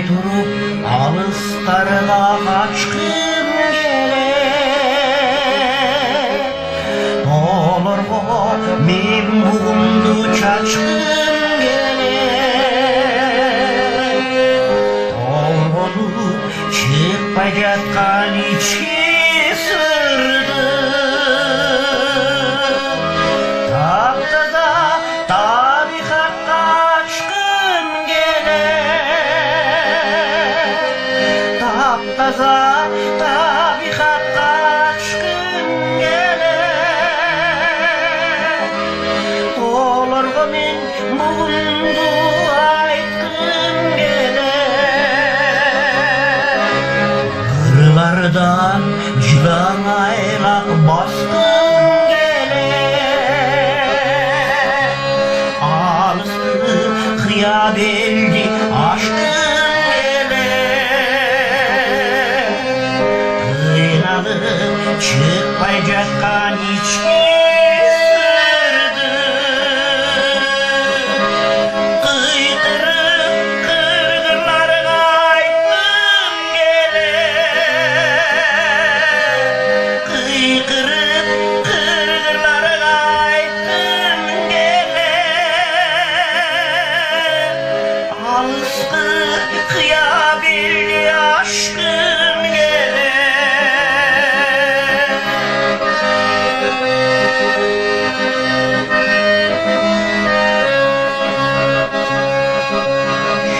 туруп алыстарга качкым келет. Олорго мен бугумду чачкым келет. Толгонуп чыкпай жаткан ички сырды таптаза табигатка ачкым келет. Таптаза табигатка ачкым келет. Олорго мен бугумду айткым келет. Кырлардан жылан айлак баскым келет. Алысты кыя белди ашкым келет. Кыйналып чыкпай жаткан ички сырды кыйкырып кыргырларга айткым келет. Кыйкырып кыргырларга айткым келет. Алысты кыя белди ашкым келет.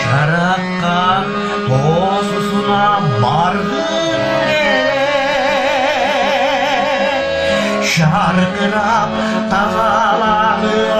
Шаракка тоосусуна баргым келет. Шаркырап тазаланып